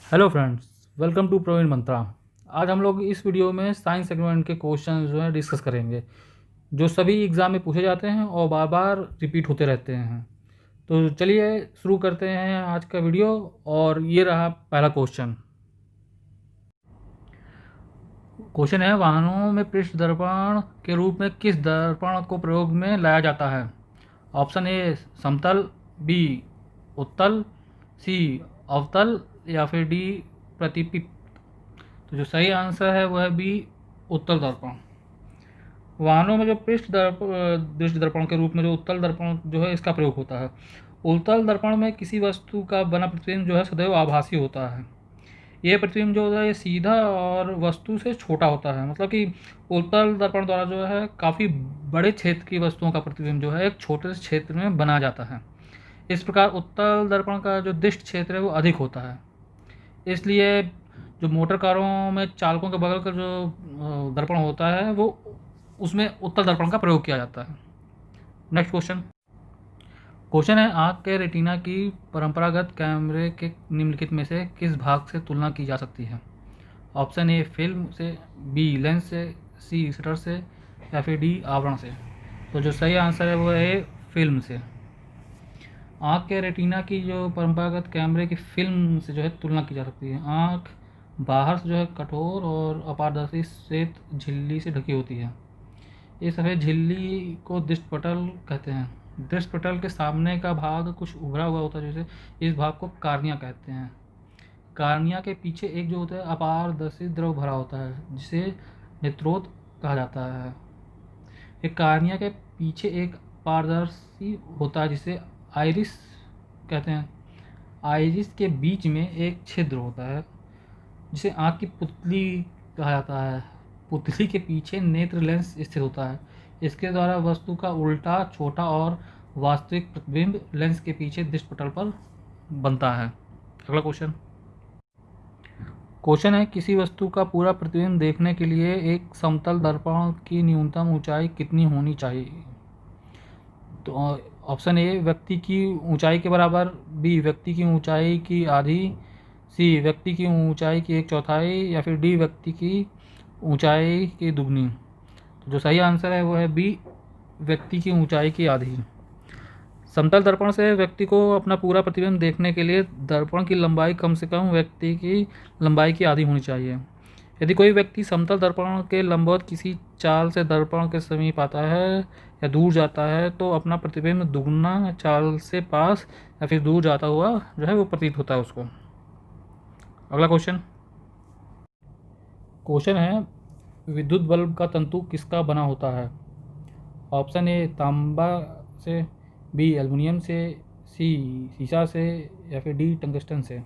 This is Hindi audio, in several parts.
Hello friends, welcome to Praveen Mantra. आज हम लोग इस वीडियो में साइंस सेगमेंट के क्वेश्चन जो है डिस्कस करेंगे, जो सभी एग्ज़ाम में पूछे जाते हैं और बार बार रिपीट होते रहते हैं। तो चलिए शुरू करते हैं आज का वीडियो। और ये रहा पहला क्वेश्चन। क्वेश्चन है, वाहनों में पृष्ठ दर्पण के रूप में किस दर्पण को प्रयोग में लाया जाता है? ऑप्शन ए समतल, बी उत्तल, सी अवतल, या फिर डी प्रतिपिक। तो जो सही आंसर है वो है बी उत्तल दर्पण। वाहनों में जो दृष्टि दर्पण के रूप में जो उत्तल दर्पण जो है इसका प्रयोग होता है। उत्तल दर्पण में किसी वस्तु का बना प्रतिबिंब जो है सदैव आभासी होता है। ये प्रतिबिंब जो होता है ये सीधा और वस्तु से छोटा होता है, मतलब कि उत्तल दर्पण द्वारा जो है काफ़ी बड़े क्षेत्र की वस्तुओं का प्रतिबिंब जो है एक छोटे से क्षेत्र में बना जाता है। इस प्रकार उत्तल दर्पण का जो दृष्ट क्षेत्र है वो अधिक होता है। इसलिए जो मोटर कारों में चालकों के बगल का जो दर्पण होता है वो उसमें उत्तल दर्पण का प्रयोग किया जाता है। Next question. क्वेश्चन है, आँख के रेटिना की परंपरागत कैमरे के निम्नलिखित में से किस भाग से तुलना की जा सकती है? ऑप्शन ए फिल्म से, बी लेंस से, सी शटर से, या फिर डी आवरण से। तो जो सही आंसर है वो है फिल्म से। आँख के रेटिना की जो परंपरागत कैमरे की फिल्म से जो है तुलना की जा सकती है। आँख बाहर से जो है कठोर और अपारदर्शी श्वेत झिल्ली से ढकी होती है। इस सफ़ेद झिल्ली को दृष्टिपटल कहते हैं। दृष्टिपटल के सामने का भाग कुछ उभरा हुआ होता है, जैसे इस भाग को कार्निया कहते हैं। कार्निया के पीछे एक जो होता है अपारदर्शी द्रव भरा होता है, जिसे नेत्रोद कहा जाता है। एक कार्निया के पीछे एक पारदर्शी होता है जिसे आइरिस कहते हैं। आइरिस के बीच में एक छिद्र होता है जिसे आँख की पुतली कहा जाता है। पुतली के पीछे नेत्र लेंस स्थित होता है। इसके द्वारा वस्तु का उल्टा, छोटा और वास्तविक प्रतिबिंब लेंस के पीछे दृष्टिपटल पर बनता है। अगला क्वेश्चन। क्वेश्चन है, किसी वस्तु का पूरा प्रतिबिंब देखने के लिए एक समतल दर्पण की न्यूनतम ऊंचाई कितनी होनी चाहिए? तो ऑप्शन ए व्यक्ति की ऊंचाई के बराबर, बी व्यक्ति की ऊंचाई की आधी, सी व्यक्ति की ऊंचाई की एक चौथाई, या फिर डी व्यक्ति की ऊंचाई की दुगनी। तो जो सही आंसर है वो है बी व्यक्ति की ऊंचाई की आधी। समतल दर्पण से व्यक्ति को अपना पूरा प्रतिबिंब देखने के लिए दर्पण की लंबाई कम से कम व्यक्ति की लंबाई की आधी होनी चाहिए। यदि कोई व्यक्ति समतल दर्पण के लंबवत किसी चाल से दर्पण के समीप आता है या दूर जाता है तो अपना प्रतिबिंब दुगना चाल से पास या फिर दूर जाता हुआ जो है वो प्रतीत होता है उसको। अगला क्वेश्चन। क्वेश्चन है, विद्युत बल्ब का तंतु किसका बना होता है? ऑप्शन ए तांबा से, बी एल्युमिनियम से, सी शीशा से, या फिर डी टंगस्टन से।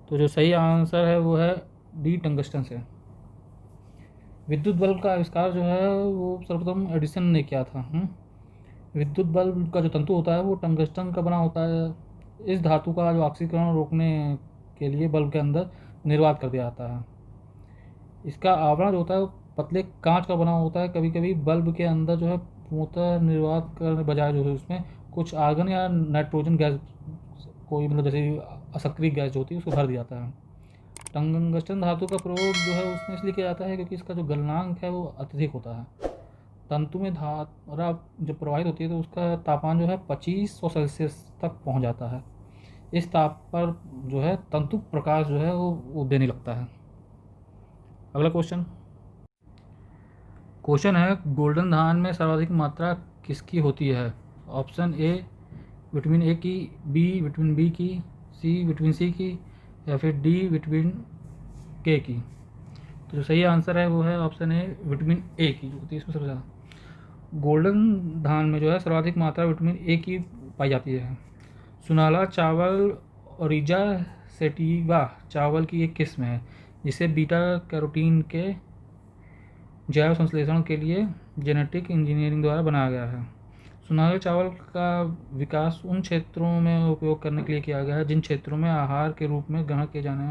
तो जो सही आंसर है वो है डी टंगस्टन से। विद्युत बल्ब का आविष्कार जो है वो सर्वप्रथम एडिसन ने किया था। विद्युत बल्ब का जो तंतु होता है वो टंगस्टन का बना होता है। इस धातु का जो ऑक्सीकरण रोकने के लिए बल्ब के अंदर निर्वात कर दिया जाता है। इसका आवरण जो होता है वो पतले कांच का बना होता है। कभी कभी बल्ब के अंदर जो है पूर्णतः निर्वात करने बजाय जो है उसमें कुछ आर्गन या नाइट्रोजन गैस, कोई मतलब जैसे असक्रिय गैस जो होती है उसको भर दिया जाता है। टंगस्टन धातु का प्रयोग जो है उसमें इसलिए किया जाता है क्योंकि इसका जो गलनांक है वो अत्यधिक होता है। तंतु में धारा जब प्रवाहित होती है तो उसका तापमान जो है 2500 सेल्सियस तक पहुंच जाता है। इस ताप पर जो है तंतु प्रकाश जो है वो देने लगता है। अगला क्वेश्चन। क्वेश्चन है, गोल्डन धान में सर्वाधिक मात्रा किसकी होती है? ऑप्शन ए विटामिन ए की, बी विटामिन बी की, सी विटामिन सी की, या फिर डी विटामिन के की। तो जो सही आंसर है वो है ऑप्शन ए विटामिन ए की, जो होती है इसमें सबसे ज़्यादा। गोल्डन धान में जो है सर्वाधिक मात्रा विटामिन ए की पाई जाती है। सुनाला चावल ओरिजा सेटिवा चावल की एक किस्म है जिसे बीटा कैरोटीन के जैव संश्लेषण के लिए जेनेटिक इंजीनियरिंग द्वारा बनाया गया है। सुनहरे चावल का विकास उन क्षेत्रों में उपयोग करने के लिए किया गया है जिन क्षेत्रों में आहार के रूप में ग्रहण किए जाने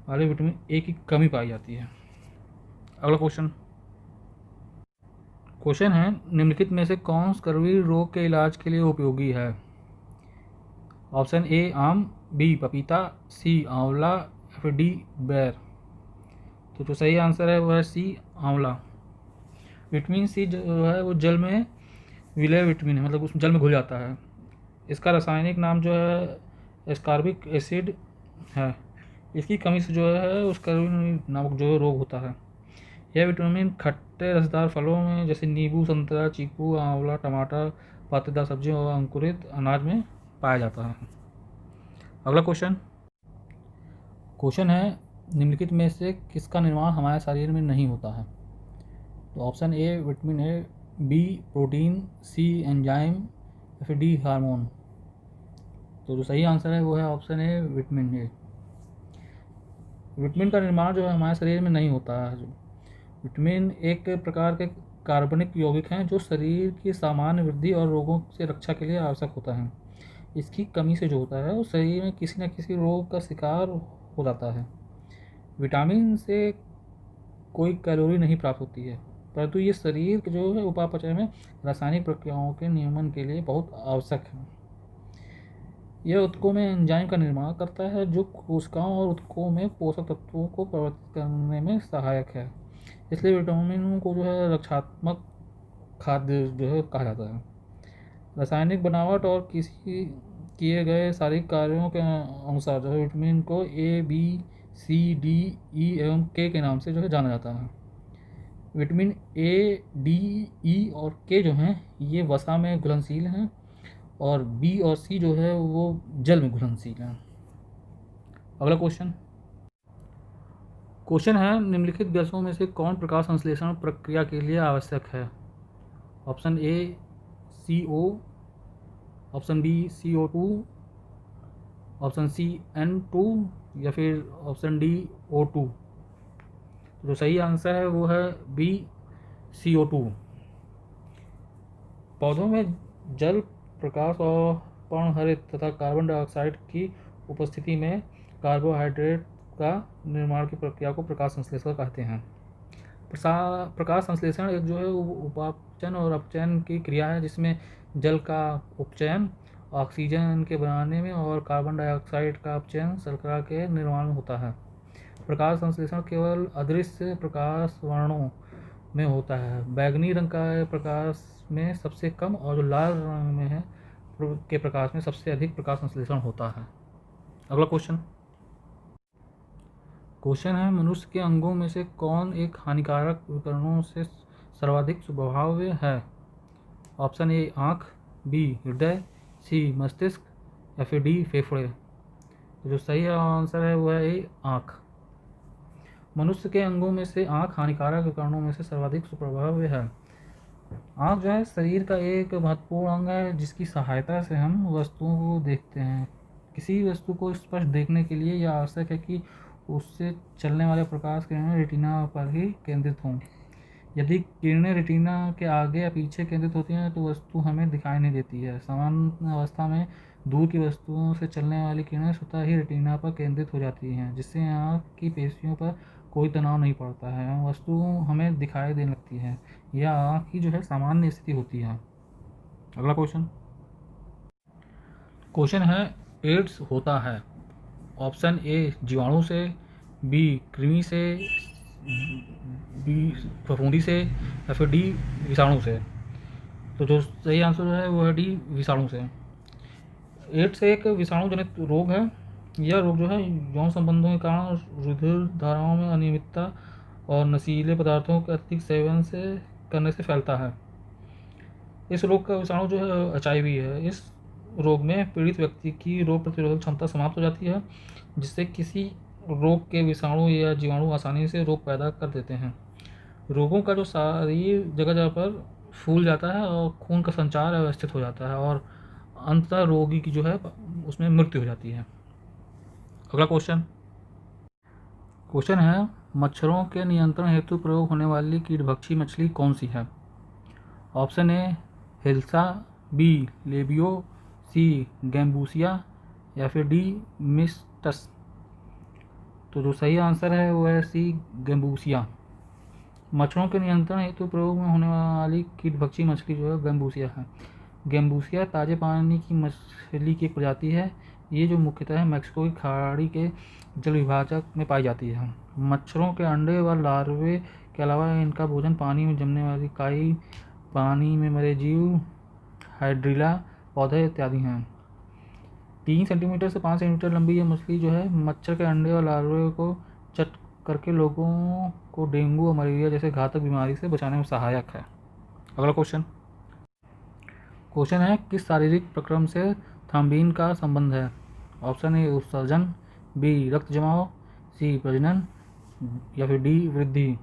वाले विटामिन ए की कमी पाई जाती है। अगला क्वेश्चन। क्वेश्चन है, निम्नलिखित में से कौन स्कर्वी रोग के इलाज के लिए उपयोगी है? ऑप्शन ए आम, बी पपीता, सी आंवला, या फिर डी बैर। तो जो सही आंसर है वो है सी आंवला। विटामिन सी जो है वो जल में विलय विटामिन है, मतलब उस जल में घुल जाता है। इसका रासायनिक नाम जो है एस्कॉर्बिक एसिड है। इसकी कमी से जो है उसका नामक जो रोग होता है। यह विटामिन खट्टे रसदार फलों में जैसे नींबू, संतरा, चीकू, आंवला, टमाटर, पत्तेदार सब्जियों और अंकुरित अनाज में पाया जाता है। अगला क्वेश्चन है निम्नलिखित में से किसका निर्माण हमारे शरीर में नहीं होता है। तो option A vitamin A, B protein, C enzyme या फिर डी हार्मोन। तो जो सही आंसर है वो है option A vitamin A. Vitamin का निर्माण जो है हमारे शरीर में नहीं होता है। विटामिन एक प्रकार के कार्बनिक यौगिक हैं जो शरीर की सामान्य वृद्धि और रोगों से रक्षा के लिए आवश्यक होता है। इसकी कमी से जो होता है वो शरीर में किसी न किसी रोग का शिकार हो जाता है। विटामिन से कोई कैलोरी नहीं प्राप्त होती है, परंतु ये शरीर के जो है उपापचय में रासायनिक प्रक्रियाओं के नियमन के लिए बहुत आवश्यक है। यह ऊतकों में एंजाइम का निर्माण करता है जो कोशिकाओं और ऊतकों में पोषक तत्वों को परिवर्तित करने में सहायक है। इसलिए विटामिन को जो है रक्षात्मक खाद्य जो है कहा जाता है। रासायनिक बनावट और किसी किए गए शारीरिक कार्यों के अनुसार जो है विटामिन को ए, बी, सी, डी, ई एवं के नाम से जो है जाना जाता है। विटामिन ए, डी, ई और के जो हैं ये वसा में घुलनशील हैं और बी और सी जो है वो जल में घुलनशील हैं। अगला क्वेश्चन है निम्नलिखित गैसों में से कौन प्रकाश संश्लेषण प्रक्रिया के लिए आवश्यक है। Option A CO, option B CO2, option C N2 या फिर ऑप्शन डी O2। जो सही आंसर है वो है बी CO2। पौधों में जल, प्रकाश और पर्णहरित तथा कार्बन डाइऑक्साइड की उपस्थिति में कार्बोहाइड्रेट का निर्माण की प्रक्रिया को प्रकाश संश्लेषण कहते हैं। प्रकाश संश्लेषण एक जो है उपापचयन और अपचयन की क्रिया है जिसमें जल का उपचयन ऑक्सीजन के बनाने में और कार्बन डाइऑक्साइड का अपचयन शर्करा के निर्माण में होता है। प्रकाश संश्लेषण केवल अदृश्य प्रकाश वर्णों में होता है। बैगनी रंग का प्रकाश में सबसे कम और जो लाल रंग में है के प्रकाश में सबसे अधिक प्रकाश संश्लेषण होता है। अगला क्वेश्चन है मनुष्य के अंगों में से कौन एक हानिकारक विकिरणों से सर्वाधिक प्रभावी है। ऑप्शन ए आँख, बी हृदय, सी मस्तिष्क या फिर डी फेफड़े। तो जो सही आंसर है वो है ए आँख। मनुष्य के अंगों में से आँख हानिकारक विकिरणों में से सर्वाधिक प्रभावी है। आँख जो है शरीर का एक महत्वपूर्ण अंग है जिसकी सहायता से हम वस्तुओं को देखते हैं। किसी वस्तु को स्पष्ट देखने के लिए यह आवश्यक है कि उससे चलने वाले प्रकाश किरणें रेटिना पर ही केंद्रित हों। यदि किरणें रेटिना के आगे या पीछे केंद्रित होती हैं तो वस्तु हमें दिखाई नहीं देती है। सामान्य अवस्था में दूर की वस्तुओं से चलने वाली किरणें स्वतः ही रेटिना पर केंद्रित हो जाती हैं जिससे आँख की पेशियों पर कोई तनाव नहीं पड़ता है, वस्तु हमें दिखाई देने लगती है। यह आँख की जो है सामान्य स्थिति होती है। अगला क्वेश्चन है एड्स होता है। ऑप्शन ए जीवाणु से, बी कृमि से, बी फफूंदी से या फिर डी विषाणु से। तो जो सही आंसर है वो है डी विषाणु से। एड्स एक विषाणु जनित रोग है। यह रोग जो है यौन संबंधों के कारण रुधिर धाराओं में अनियमितता और नशीले पदार्थों के अत्यधिक सेवन से करने से फैलता है। इस रोग का विषाणु जो है HIV है। इस रोग में पीड़ित व्यक्ति की रोग प्रतिरोधक क्षमता समाप्त हो जाती है जिससे किसी रोग के विषाणु या जीवाणु आसानी से रोग पैदा कर देते हैं। रोगों का जो शरीर जगह जगह पर फूल जाता है और खून का संचार अव्यवस्थित हो जाता है और अंततः रोगी की जो है उसमें मृत्यु हो जाती है। अगला क्वेश्चन है मच्छरों के नियंत्रण हेतु प्रयोग होने वाली कीटभक्षी मछली कौन सी है। Option A hilsa, B labeo, C gambusia या फिर डी मिस्टस। तो जो सही आंसर है वो है सी गैम्बूसिया। मच्छरों के नियंत्रण हेतु प्रयोग में होने वाली कीटभक्षी मछली जो है गैम्बूसिया है। गैम्बूसिया ताजे पानी की मछली की एक प्रजाति है। ये जो मुख्यतः मैक्सिको की खाड़ी के जल विभाजक में पाई जाती है। मच्छरों के अंडे व लार्वे के अलावा इनका भोजन पानी में जमने वाली काई, पानी में मरे जीव, हाइड्रिला पौधे इत्यादि हैं। 3 सेंटीमीटर से 5 सेंटीमीटर लंबी ये मछली जो है मच्छर के अंडे और लार्वे को चट करके लोगों को डेंगू और मलेरिया जैसे घातक बीमारी से बचाने में सहायक है। अगला क्वेश्चन है किस शारीरिक प्रक्रम से थ्रोम्बिन का संबंध है? ऑप्शन ए उत्सर्जन, बी रक्त जमाव, सी प्रजनन या फिर डी वृद्धि।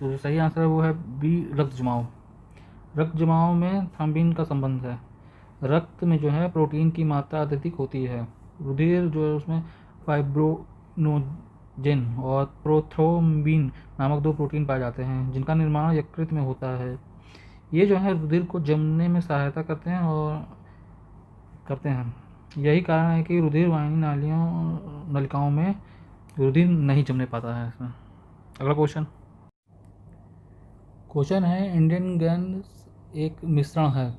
तो जो सही आंसर है वो है बी रक्त जमाव। रक्त जमाव में थ्रोम्बिन का संबंध है। रक्त में जो है प्रोटीन की मात्रा अत्यधिक होती है। रुधिर जो है उसमें फाइब्रोनोजेन और प्रोथ्रोम्बिन नामक 2 प्रोटीन पाए जाते हैं जिनका निर्माण यकृत में होता है। ये जो है रुधिर को जमने में सहायता करते हैं। यही कारण है कि रुधिर वाहिनी नलिकाओं में रुधिर नहीं जमने पाता है इसमें। अगला क्वेश्चन है इंडियन गैस एक मिश्रण है।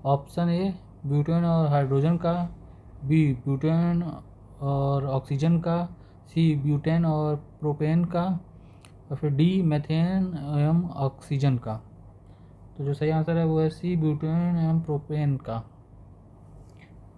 ऑप्शन ए ब्यूटेन और हाइड्रोजन का, बी ब्यूटेन और ऑक्सीजन का, सी ब्यूटेन और प्रोपेन का, और फिर डी मेथेन एवं ऑक्सीजन का। तो जो सही आंसर है वो है सी ब्यूटेन एवं प्रोपेन का।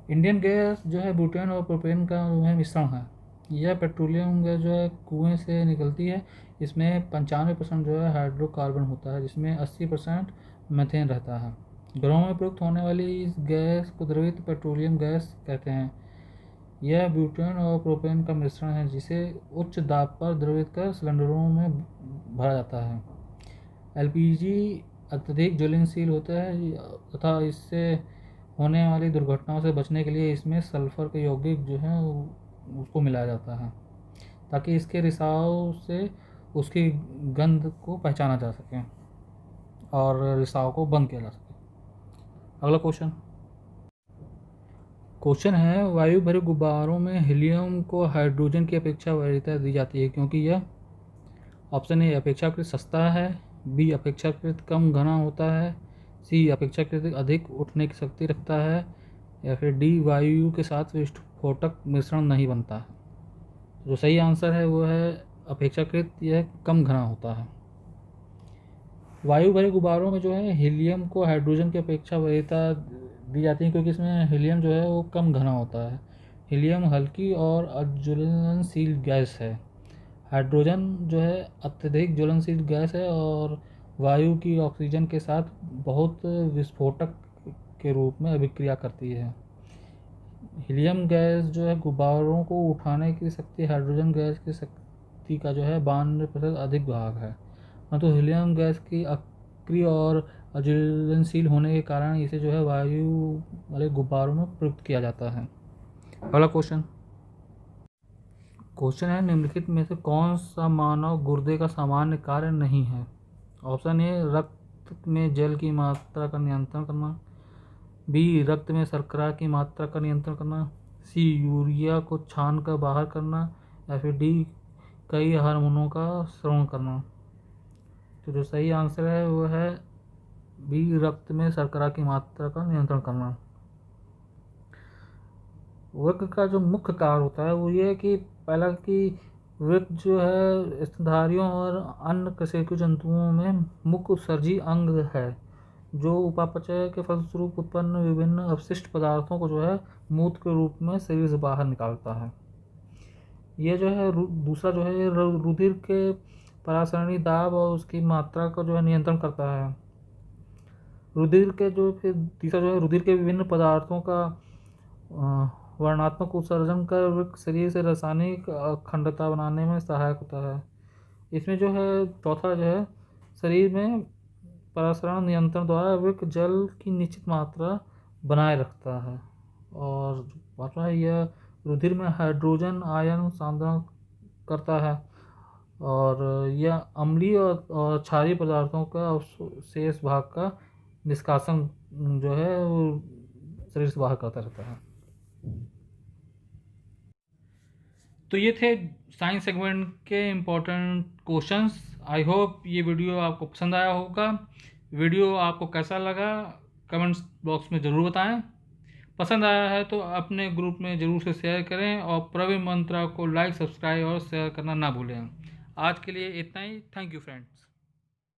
इंडियन गैस जो है ब्यूटेन और प्रोपेन का जो है मिश्रण है। यह पेट्रोलियम गैस जो है कुएं से निकलती है। इसमें 95% जो है हाइड्रोकार्बन होता है जिसमें 80% मेथेन रहता है। घरों में प्रयुक्त होने वाली इस गैस को द्रवित पेट्रोलियम गैस कहते हैं। यह ब्यूटेन और प्रोपेन का मिश्रण है जिसे उच्च दाब पर द्रवित कर सिलेंडरों में भरा जाता है। एलपीजी अत्यधिक ज्वलनशील होता है तथा इससे होने वाली दुर्घटनाओं से बचने के लिए इसमें सल्फर के यौगिक जो है उसको मिलाया जाता है ताकि इसके रिसाव से उसकी गंध को पहचाना जा सके और रिसाव को बंद किया जा सके। अगला क्वेश्चन है वायु भरे गुब्बारों में हीलियम को हाइड्रोजन की अपेक्षा वरीयता दी जाती है क्योंकि यह ऑप्शन ए अपेक्षाकृत सस्ता है, बी अपेक्षाकृत कम घना होता है, सी अपेक्षाकृत अधिक उठने की शक्ति रखता है, या फिर डी वायु के साथ विस्फोटक मिश्रण नहीं बनता है। जो सही आंसर है वो है अपेक्षाकृत यह कम घना होता है। वायु भरे गुब्बारों में जो है हीलियम को हाइड्रोजन की अपेक्षा वरीयता दी जाती है क्योंकि इसमें हीलियम जो है वो कम घना होता है। हीलियम हल्की और अज्वलनशील गैस है। हाइड्रोजन जो है अत्यधिक ज्वलनशील गैस है और वायु की ऑक्सीजन के साथ बहुत विस्फोटक के रूप में अभिक्रिया करती है। हीलियम गैस जो है गुब्बारों को उठाने की शक्ति हाइड्रोजन गैस की शक्ति का जो है 92% अधिक भाग है। तो हीलियम गैस की अक्रिय और अज्वलनशील होने के कारण इसे जो है वायु वाले गुब्बारों में प्रयुक्त किया जाता है। अगला क्वेश्चन है निम्नलिखित में से कौन सा मानव गुर्दे का सामान्य कार्य नहीं है? ऑप्शन ए रक्त में जल की मात्रा का नियंत्रण करना, बी रक्त में शर्करा की मात्रा का नियंत्रण करना, सी यूरिया को छान कर बाहर करना, या फिर डी कई हार्मोनों का स्राव करना। तो जो सही आंसर है वो है बी रक्त में शर्करा की मात्रा का नियंत्रण करना। वृक्क का जो मुख्य कार्य होता है वो ये है कि पहला कि वृक्क जो है स्तनधारियों और अन्य कशेरुकी जंतुओं में मुख्य उत्सर्जी अंग है जो उपापचय के फलस्वरूप उत्पन्न विभिन्न अवशिष्ट पदार्थों को जो है मूत्र के रूप में शरीर से बाहर निकालता है। ये जो है दूसरा जो है रुधिर के परासरणी दाब और उसकी मात्रा को जो है नियंत्रण करता है। रुधिर के जो फिर तीसरा जो है रुधिर के विभिन्न पदार्थों का वर्णात्मक उत्सर्जन कर वृक्क शरीर से रासायनिक अखंडता बनाने में सहायक होता है। इसमें जो है चौथा जो है शरीर में परासरण नियंत्रण द्वारा वृक्क जल की निश्चित मात्रा बनाए रखता है। और पांचवा है यह रुधिर में हाइड्रोजन आयन सांद्रण करता है और यह अम्लीय और क्षारीय पदार्थों का शेष भाग का निष्कासन जो है वो शरीर से बाहर करता रहता है। तो ये थे साइंस सेगमेंट के इम्पोर्टेंट क्वेश्चंस। आई होप ये वीडियो आपको पसंद आया होगा। वीडियो आपको कैसा लगा कमेंट्स बॉक्स में ज़रूर बताएं। पसंद आया है तो अपने ग्रुप में ज़रूर से शेयर करें और प्रवीण मंत्रा को लाइक, सब्सक्राइब और शेयर करना ना भूलें। आज के लिए इतना ही। Thank you friends.